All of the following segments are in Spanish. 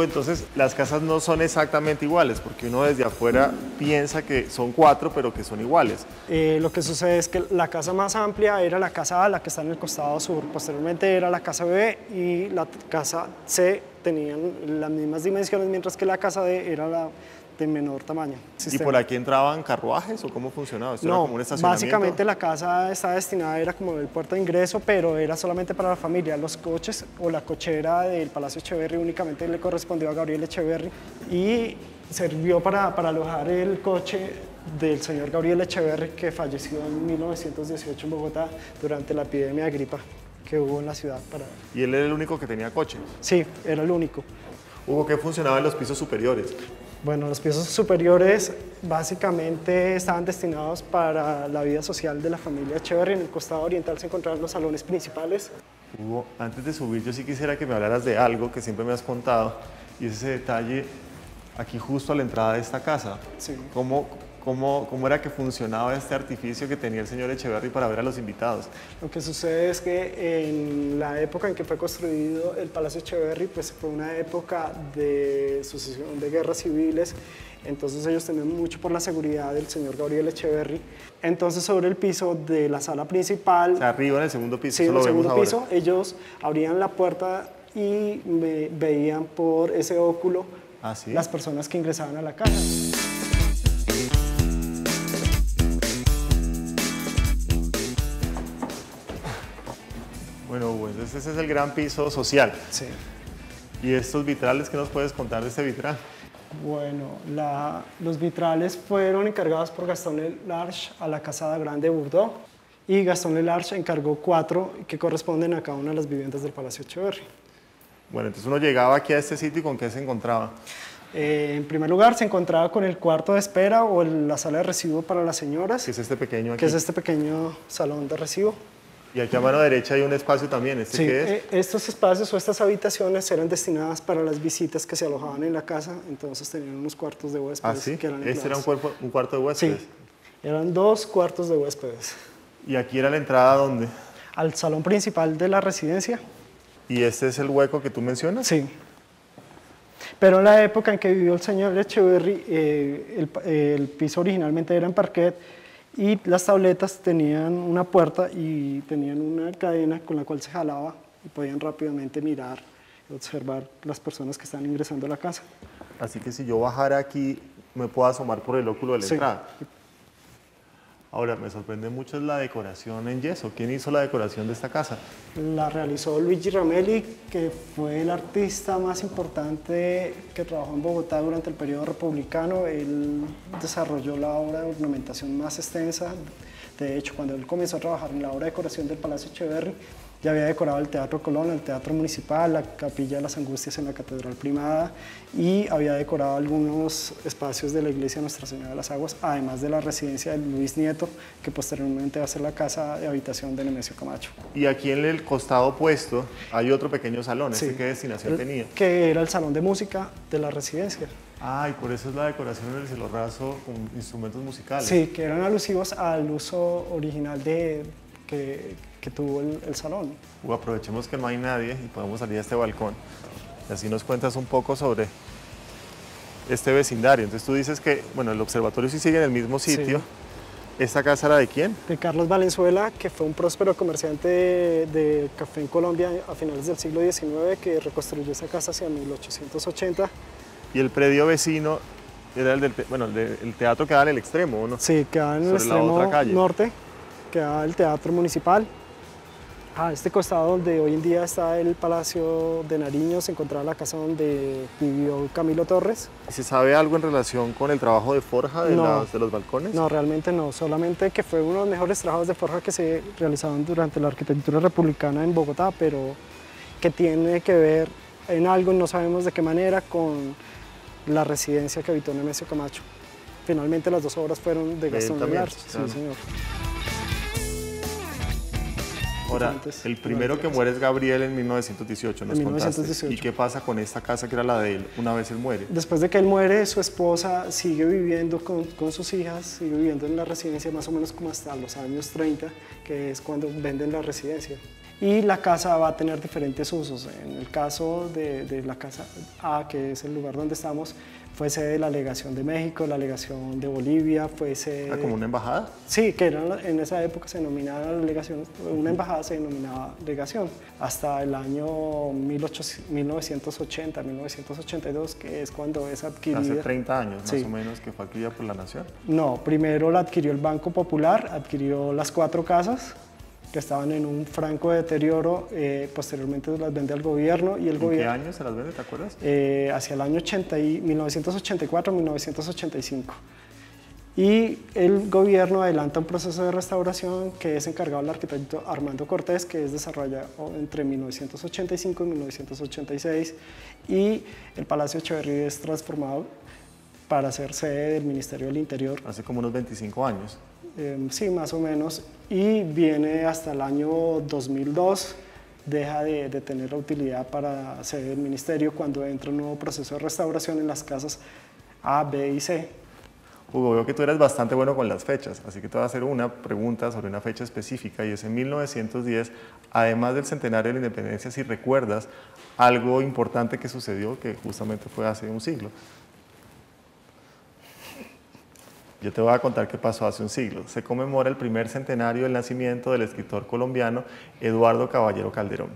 Entonces las casas no son exactamente iguales, porque uno desde afuera piensa que son 4, pero que son iguales. Lo que sucede es que la casa más amplia era la casa A, la que está en el costado sur. Posteriormente era la casa B y la casa C tenían las mismas dimensiones, mientras que la casa D era la de menor tamaño. ¿Y por aquí entraban carruajes o cómo funcionaba? ¿Esto era como un estacionamiento? Básicamente la casa estaba destinada, era como el puerto de ingreso, pero era solamente para la familia. Los coches o la cochera del Palacio Echeverry únicamente le correspondió a Gabriel Echeverry y sirvió para alojar el coche del señor Gabriel Echeverry, que falleció en 1918 en Bogotá durante la epidemia de gripa que hubo en la ciudad. ¿Y él era el único que tenía coche? Sí, era el único. Hugo, ¿qué funcionaba en los pisos superiores? Bueno, los pisos superiores básicamente estaban destinados para la vida social de la familia Echeverry. En el costado oriental se encontraban los salones principales. Hugo, antes de subir yo sí quisiera que me hablaras de algo que siempre me has contado, y es ese detalle aquí justo a la entrada de esta casa. Sí. ¿Cómo era que funcionaba este artificio que tenía el señor Echeverry para ver a los invitados? Lo que sucede es que en la época en que fue construido el Palacio Echeverry, pues fue una época de sucesión de guerras civiles, entonces ellos temían mucho por la seguridad del señor Gabriel Echeverry. Entonces sobre el piso de la sala principal, o sea, arriba en el segundo piso, sí, en el segundo piso, ellos abrían la puerta y veían por ese óculo las personas que ingresaban a la casa. Bueno, Hugo, entonces ese es el gran piso social. Sí. ¿Y estos vitrales, qué nos puedes contar de este vitral? Bueno, los vitrales fueron encargados por Gastón Lelarche a la Casa Grande de Bordeaux, y Gastón Lelarche encargó 4 que corresponden a cada una de las viviendas del Palacio Echeverry. Bueno, entonces uno llegaba aquí a este sitio y ¿con qué se encontraba? En primer lugar, se encontraba con el cuarto de espera o la sala de recibo para las señoras. Que es este pequeño aquí. Que es este pequeño salón de recibo. Y aquí a mano derecha hay un espacio también. Sí, ¿qué es? Estos espacios o estas habitaciones eran destinadas para las visitas que se alojaban en la casa, entonces tenían unos cuartos de huéspedes. ¿Ah, sí? Que eran ¿Este era un cuarto de huéspedes? Sí, eran 2 cuartos de huéspedes. ¿Y aquí era la entrada a dónde? Al salón principal de la residencia. ¿Y este es el hueco que tú mencionas? Sí. Pero en la época en que vivió el señor Echeverry, el piso originalmente era en parquet, y las tabletas tenían una puerta y tenían una cadena con la cual se jalaba y podían rápidamente mirar y observar las personas que están ingresando a la casa. Así que si yo bajara aquí, me puedo asomar por el óculo de la entrada. Ahora, me sorprende mucho la decoración en yeso. ¿Quién hizo la decoración de esta casa? La realizó Luigi Ramelli, que fue el artista más importante que trabajó en Bogotá durante el periodo republicano. Él desarrolló la obra de ornamentación más extensa. De hecho, cuando él comenzó a trabajar en la obra de decoración del Palacio Echeverry, ya había decorado el Teatro Colón, el Teatro Municipal, la Capilla de las Angustias en la Catedral Primada, y había decorado algunos espacios de la iglesia Nuestra Señora de las Aguas, además de la residencia de Luis Nieto, que posteriormente va a ser la casa de habitación de Nemesio Camacho. Y aquí en el costado opuesto hay otro pequeño salón. ¿Este qué destinación tenía? Que era el salón de música de la residencia. Ah, y por eso es la decoración en el cielo raso con instrumentos musicales. Sí, que eran alusivos al uso original que tuvo el salón. Aprovechemos que no hay nadie y podemos salir a este balcón. Y así nos cuentas un poco sobre este vecindario. Entonces tú dices que, bueno, el observatorio sí sigue en el mismo sitio. Sí. ¿Esta casa era de quién? De Carlos Valenzuela, que fue un próspero comerciante de café en Colombia a finales del siglo XIX, que reconstruyó esa casa hacia 1880. ¿Y el predio vecino era el del teatro que da en el extremo, ¿no? Sí, quedaba en el extremo norte, quedaba el Teatro Municipal. A este costado, donde hoy en día está el Palacio de Nariño, se encontraba la casa donde vivió Camilo Torres. ¿Se sabe algo en relación con el trabajo de forja de los balcones? No, realmente no, solamente que fue uno de los mejores trabajos de forja que se realizaron durante la arquitectura republicana en Bogotá, pero que tiene que ver en algo, no sabemos de qué manera, con la residencia que habitó Nemesio Camacho. Finalmente las 2 obras fueron de Gastón Lelarche. Claro. Sí, señor. Ahora, el primero que muere es Gabriel en 1918, nos contaste. ¿Y qué pasa con esta casa que era la de él una vez él muere? Después de que él muere, su esposa sigue viviendo con sus hijas, sigue viviendo en la residencia más o menos como hasta los años 30, que es cuando venden la residencia. y la casa va a tener diferentes usos. En el caso de la casa A, que es el lugar donde estamos, fue sede de la Legación de México, la Legación de Bolivia, fue sede... ¿Como una embajada? Sí, que en esa época se denominaban legaciones, una embajada se denominaba legación, hasta el año 1980, 1982, que es cuando es adquirida. Hace 30 años sí, más o menos que fue adquirida por la Nación. No, primero la adquirió el Banco Popular, adquirió las 4 casas, que estaban en un franco deterioro, posteriormente las vende al gobierno y el gobierno... ¿En qué año se las vende, te acuerdas? Hacia el año 1984-1985. Y el gobierno adelanta un proceso de restauración que es encargado al arquitecto Armando Cortés, que es desarrollado entre 1985 y 1986, y el Palacio Echeverri es transformado para ser sede del Ministerio del Interior. Hace como unos 25 años. Sí, más o menos, y viene hasta el año 2002, deja de tener la utilidad para sede del ministerio cuando entra un nuevo proceso de restauración en las casas A, B y C. Hugo, veo que tú eres bastante bueno con las fechas, así que te voy a hacer una pregunta sobre una fecha específica, y es en 1910, además del centenario de la independencia, si recuerdas algo importante que sucedió, que justamente fue hace un siglo. Yo te voy a contar qué pasó hace un siglo. Se conmemora el primer centenario del nacimiento del escritor colombiano Eduardo Caballero Calderón,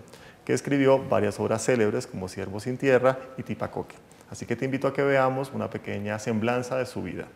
que escribió varias obras célebres como Siervo sin Tierra y Tipacoque. Así que te invito a que veamos una pequeña semblanza de su vida.